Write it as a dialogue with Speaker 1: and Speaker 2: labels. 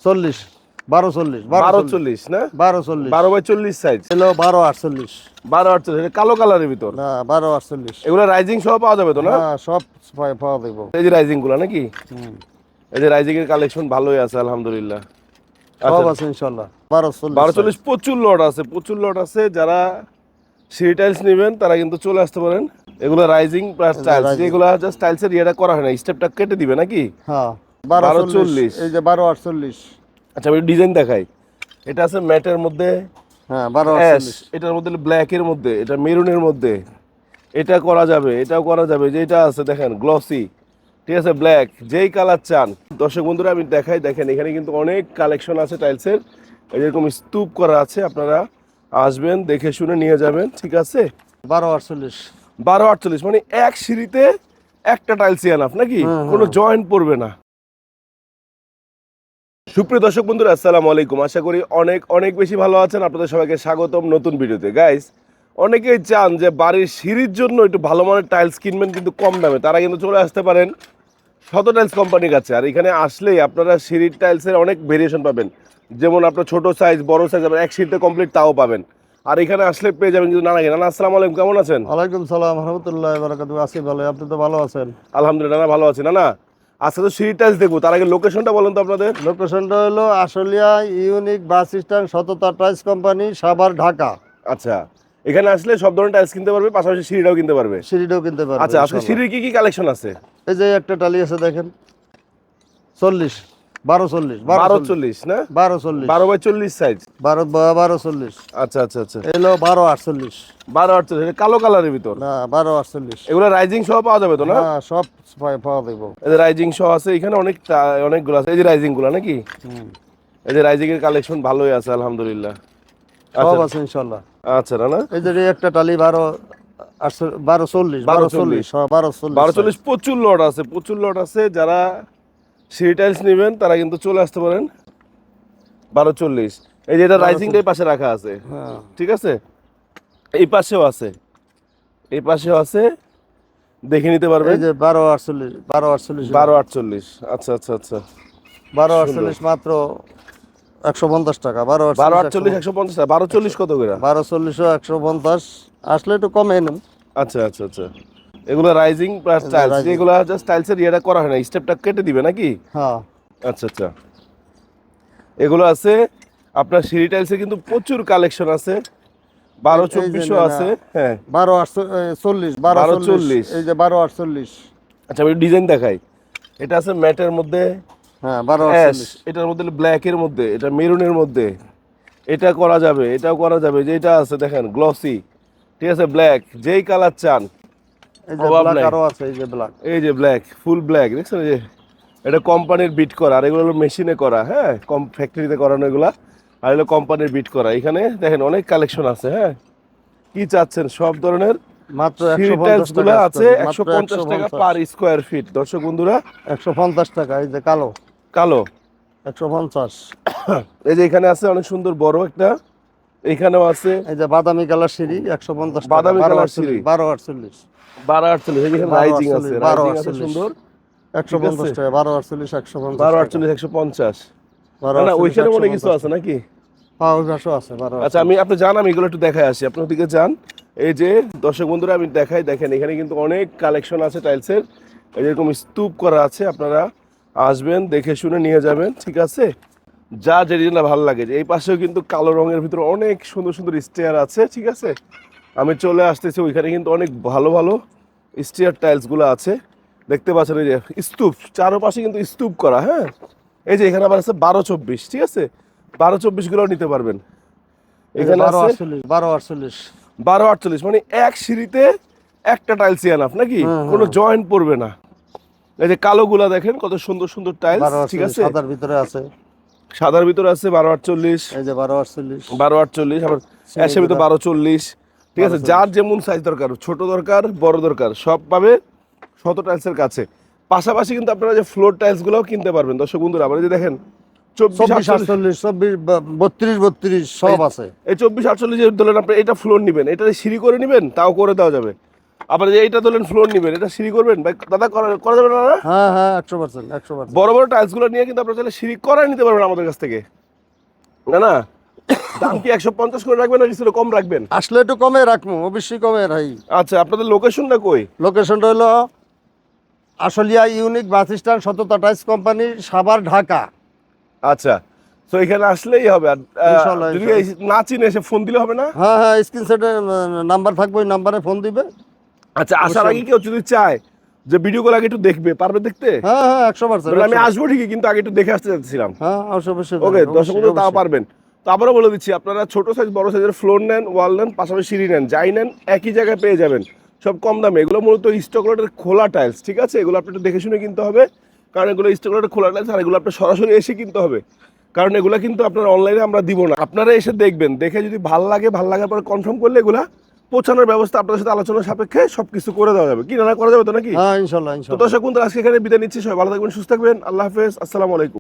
Speaker 1: 40 12 40
Speaker 2: 12 40 না
Speaker 1: 12 40
Speaker 2: 12/40 সাইজ
Speaker 1: হলো 12 48
Speaker 2: 12/48 এটা কালো কালারের ভিতর
Speaker 1: না 12 48
Speaker 2: এগুলো রাইজিং সহ পাওয়া যাবে তো না?
Speaker 1: হ্যাঁ সব পাওয়া দেবো।
Speaker 2: এই যে রাইজিং গুলো নাকি? এই যে রাইজিং এর কালেকশন ভালোই আছে আলহামদুলিল্লাহ।
Speaker 1: সব আছে ইনশাআল্লাহ 12 40
Speaker 2: 12/40 প্রচুর লট আছে, প্রচুর লট আছে। যারা সিঁড়ি টাইলস নেবেন তারা কিন্তু চলে আসতে পারেন। এগুলো রাইজিং প্লাস টাইলস, যেগুলো জাস্ট টাইলসের ইয়েটা করা হয় না, স্টেপটা কেটে দিবে নাকি?
Speaker 1: হ্যাঁ 12 40 এই যে 12 48।
Speaker 2: আচ্ছা আমি ডিজাইন দেখাই। এটা আছে ম্যাটের মধ্যে,
Speaker 1: হ্যাঁ 12
Speaker 2: অ্যাশ,
Speaker 1: 48
Speaker 2: এটার মধ্যে ব্ল্যাকের মধ্যে, এটা মেরুনের মধ্যে, এটা করা যাবে, এটাও করা যাবে। যেটা আছে দেখেন গ্লসি, ঠিক আছে, ব্ল্যাক, যেই কালার চান। দর্শক বন্ধুরা আমি দেখাই, দেখেন এখানে কিন্তু অনেক কালেকশন আছে টাইলসের। এরকম স্তূপ করা আছে, আপনারা আসবেন দেখে শুনে নিয়ে যাবেন, ঠিক আছে।
Speaker 1: 12 48
Speaker 2: 12/48 মানে এক সিঁড়িতে একটা টাইলসই আনাফ নাকি? কোনো জয়েন্ট পড়বে না। সুপ্রিয় দর্শক বন্ধুরা আসসালামু আলাইকুম, আশা করি অনেক অনেক বেশি ভালো আছেন। আপনাদের সবাইকে স্বাগতম নতুন ভিডিওতে। গাইস, অনেকেই চান যে বাড়ির সিঁড়ির জন্য একটু ভালো মানের টাইলস কিনবেন কিন্তু কম দামে, তারা কিন্তু চলে আসতে পারেন শত টাইলস কোম্পানির কাছে। আর এখানে আসলেই আপনারা সিঁড়ির টাইলসের অনেক ভেরিয়েশন পাবেন, যেমন আপনার ছোট সাইজ, বড় সাইজ, আবার এক সিঁড়িতে কমপ্লিট তাও পাবেন। আর এখানে আসলে পেয়ে যাবেন কিন্তু নানা। নানা আসসালামু আলাইকুম, কেমন আছেন?
Speaker 1: ওয়ালাইকুম সালাম রাহমাতুল্লাহি ওয়া বারাকাতুহু। আছি ভালো, আপনি তো ভালো আছেন?
Speaker 2: আলহামদুলিল্লাহ নানা, ভালো আছি। নানা আজকে তো সিঁড়ির টাইলস দেখবো, তার আগে লোকেশনটা বলেন তো আপনাদের।
Speaker 1: লোকেশনটা হলো আশুলিয়া ইউনিক বাস স্ট্যান্ড, সততা টাইলস কোম্পানি, সাভার, ঢাকা।
Speaker 2: আচ্ছা, এখানে আসলে সব ধরনের টাইলস কিনতে পারবে, পাশাপাশি সিঁড়িটাও কিনতে পারবে।
Speaker 1: সিঁড়িটাও কিনতে পারবেন।
Speaker 2: আচ্ছা, আজকে সিঁড়ির কি কি কালেকশন আছে?
Speaker 1: এই যে একটা টালি আছে দেখেন, 40 12 40
Speaker 2: 12/40 না
Speaker 1: 12 40
Speaker 2: 12/40 সাইজ।
Speaker 1: 12 40
Speaker 2: আচ্ছা আচ্ছা আচ্ছা,
Speaker 1: এলো 12 48
Speaker 2: 12/48 এটা কালো কালারের ভিতর।
Speaker 1: না 12 48
Speaker 2: এগুলো রাইজিং সহ পাওয়া যাবে তো না?
Speaker 1: হ্যাঁ সব পাওয়া দেবো।
Speaker 2: এই যে রাইজিং সহ আছে, এখানে অনেকগুলো আছে। এই যে রাইজিং গুলো নাকি? এই যে রাইজিং এর কালেকশন ভালোই আছে আলহামদুলিল্লাহ।
Speaker 1: সব আছে ইনশাআল্লাহ।
Speaker 2: আচ্ছা না
Speaker 1: এই যে একটা টালি 12 40
Speaker 2: 12/40 প্রচুর লট আছে, প্রচুর লট আছে। যারা সিঁড়ি টাইলস নেবেন তারা কিন্তু চলে আসতে পারেন। 12/40 এই যে এটা রাইজিংটাই পাশে রাখা আছে, ঠিক আছে। এই পাশেও আছে, এই পাশেও আছে, দেখে নিতে পারবেন।
Speaker 1: এই যে 12 48
Speaker 2: 12/48 আচ্ছা আচ্ছা আচ্ছা,
Speaker 1: 12 48 মাত্র 150 টাকা।
Speaker 2: 12/48 150 টাকা। 12/40 কত করে?
Speaker 1: 12 40 150 আসলে একটু কমে নেন।
Speaker 2: আচ্ছা আচ্ছা আচ্ছা, এগুলো রাইজিং প্লাস টাইলস, যেগুলো জাস্ট টাইলসের ইয়েটা করা হয় না, স্টেপটা কেটে দিবে নাকি?
Speaker 1: হ্যাঁ
Speaker 2: আচ্ছা আচ্ছা, এগুলো আছে আপনার সিঁড়ি টাইলসে কিন্তু প্রচুর কালেকশন আছে। 12/24 আছে, হ্যাঁ
Speaker 1: 12 40 12 40 এই যে 12 48।
Speaker 2: আচ্ছা আমি ডিজাইন দেখাই। এটা আছে ম্যাটের মধ্যে,
Speaker 1: হ্যাঁ 12
Speaker 2: অ্যাশ,
Speaker 1: 48
Speaker 2: এটার মধ্যে ব্ল্যাকের মধ্যে, এটা মেরুনের মধ্যে, এটা করা যাবে, এটাও করা যাবে। যেটা আছে দেখেন গ্লসি, ঠিক আছে, ব্ল্যাক, যেই কালার চান।
Speaker 1: এই যে ব্ল্যাক আরো আছে, এই যে ব্ল্যাক,
Speaker 2: এই যে ব্ল্যাক, ফুল ব্ল্যাক, দেখছেন? এই যে এটা কোম্পানির বিট করা, আর এগুলো হলো মেশিনে করা, হ্যাঁ কম ফ্যাক্টরিতে করানো এগুলা। আর এগুলো কোম্পানির বিট করা। এখানে দেখেন অনেক কালেকশন আছে, হ্যাঁ কি চাচ্ছেন সব ধরনের
Speaker 1: মাত্র
Speaker 2: সিঁড়ি
Speaker 1: 150
Speaker 2: টাইলস গুলো
Speaker 1: টাকা
Speaker 2: আছে। 150 টাকা পার স্কয়ার ফিট। দর্শক বন্ধুরা
Speaker 1: 150 টাকা। এই যে কালো
Speaker 2: কালো
Speaker 1: 150।
Speaker 2: এই যে এখানে আছে অনেক সুন্দর বড় একটা, এখানেও আছে।
Speaker 1: এই যে বাদামি কালার সিঁড়ি 150 টাকা।
Speaker 2: বাদামি কালার সিঁড়ি
Speaker 1: 12 48
Speaker 2: 12/48। এই যেখানে রাইজিং আছে, রাইজিং আছে সুন্দর
Speaker 1: 150 টাকা। 12 48 150
Speaker 2: 12/48 150। না ওইখানে মনে কিছু আছে নাকি?
Speaker 1: হ্যাঁ ওই পাশেও আছে 12।
Speaker 2: আচ্ছা আপনি জান, আমি এগুলো একটু দেখাই আসি, আপনি ওদিকে যান। এই যে দর্শক বন্ধুরা আমি দেখাই, দেখেন এখানে কিন্তু অনেক কালেকশন আছে টাইলসের। এরকম স্তূপ করা আছে, আপনারা আসবেন দেখে শুনে নিয়ে যাবেন, ঠিক আছে। যা যে ডিজাইনটা ভালো লাগে। এই পাশেও কিন্তু কালো রঙের ভিতরে অনেক সুন্দর সুন্দর স্টেয়ার আছে, ঠিক আছে। আমি চলে আসতেছি, ওইখানে কিন্তু অনেক ভালো ভালো স্টেয়ার টাইলসগুলো আছে, দেখতে পাচ্ছেন। এই যে স্তূপ, চারপাশে কিন্তু স্তূপ করা, হ্যাঁ। এই যে এখানে আবার আছে 12/24, ঠিক আছে। 12/24 গুলো নিতে পারবেন। এখানে আছে 12/48 মানে এক সিঁড়িতে একটা টাইলসই আনাফ নাকি? কোনো জয়েন্ট পড়বে না। এই যে কালো গুলা দেখেন কত সুন্দর সুন্দর টাইলস, ঠিক আছে।
Speaker 1: সাদার ভিতরে আছে,
Speaker 2: সাদার ভিতরে আছে 12/48,
Speaker 1: এই যে 12
Speaker 2: 12/48, আবার অ্যাশের ভিতরে 12/40, ঠিক আছে। যার যেমন সাইজ দরকার, ছোট দরকার বড় দরকার, সব পাবে শত টাইলসের কাছে। পাশাপাশি কিন্তু আপনারা যে ফ্লোর টাইলস গুলাও কিনতে পারবেন। দর্শক বন্ধুরা আবার যে দেখেন 24
Speaker 1: 48 24 32 সব আছে।
Speaker 2: এই 24 48 যে ধরলেন আপনি এটা ফ্লোর নেবেন, এটা সিঁড়ি করে নেবেন, তাও করে দেওয়া যাবে। আবার যে এইটা ধরলেন ফ্লোর নেবেন, এটা সিঁড়ি করবেন ভাই দাদা, করা যাবে না না?
Speaker 1: হ্যাঁ হ্যাঁ 100%।
Speaker 2: বড় বড় টাইলস গুলো নিয়ে কিন্তু আপনারা চাইলে সিঁড়ি করাই নিতে পারবেন আমাদের কাছ থেকে। না না, দাম কি 150 করে রাখবেন না কিছুটা কম রাখবেন?
Speaker 1: আসলে একটু কমে রাখবো, অবশ্যই কমে ভাই।
Speaker 2: আচ্ছা, আপনাদের লোকেশনটা কই?
Speaker 1: লোকেশনটা হলো আশুলিয়া ইউনিক বাস স্ট্যান্ড, সততা টাইলস কোম্পানি, সাভার, ঢাকা।
Speaker 2: আচ্ছা, তো এখানে আসলেই হবে। আর
Speaker 1: ইনশাল্লাহ,
Speaker 2: যদি
Speaker 1: ইনশাল্লাহ।
Speaker 2: না চিনে এসে ফোন দিলে হবে না?
Speaker 1: হ্যাঁ হ্যাঁ, স্ক্রিনশটে নাম্বার থাকবে, ওই নাম্বারে ফোন দিবে।
Speaker 2: আচ্ছা, আসার
Speaker 1: অবশ্যই।
Speaker 2: আগে কেউ যদি চায় যে ভিডিও কল আগে একটু দেখবে, পারবে দেখতে?
Speaker 1: হ্যাঁ হ্যাঁ 100%।
Speaker 2: মানে আমি আসবো ঠিকই, কিন্তু আগে একটু দেখে আসতে চাচ্ছিলাম।
Speaker 1: হ্যাঁ অবশ্যই।
Speaker 2: ওকে, দর্শক বন্ধু তাও
Speaker 1: অবশ্যই।
Speaker 2: পারবেন। তো আবারও বলে দিচ্ছি, আপনারা ছোট সাইজ বড় সাইজের ফ্লোর নেন, ওয়াল নেন, পাশাপাশি সিঁড়ি নেন, যাই নেন একই জায়গায় পেয়ে যাবেন, সব কম দামে। এগুলো মূলত স্টক লটের খোলা টাইলস, ঠিক আছে? এগুলো আপনি একটু দেখে শুনে কিনতে হবে, কারণ এগুলো স্টক লটের খোলা টাইলস, আর এগুলো আপনার সরাসরি এসে কিনতে হবে, কারণ এগুলো কিন্তু আপনার অনলাইনে আমরা দিব না। আপনারা এসে দেখবেন, দেখে যদি ভাল লাগার পরে কনফার্ম করলে এগুলা পৌঁছানোর ব্যবস্থা আপনাদের সাথে আলোচনা সাপেক্ষে সবকিছু করে দেওয়া যাবে। কি না করা যাবে তো নাকি?
Speaker 1: হ্যাঁ ইনশাল্লাহ।
Speaker 2: তো দর্শক বন্ধুরা, আজকে এখানে বিদায় নিচ্ছি। সবাই ভালো থাকবেন, সুস্থ থাকবেন। আল্লাহ হাফেজ, আসসালামু আলাইকুম।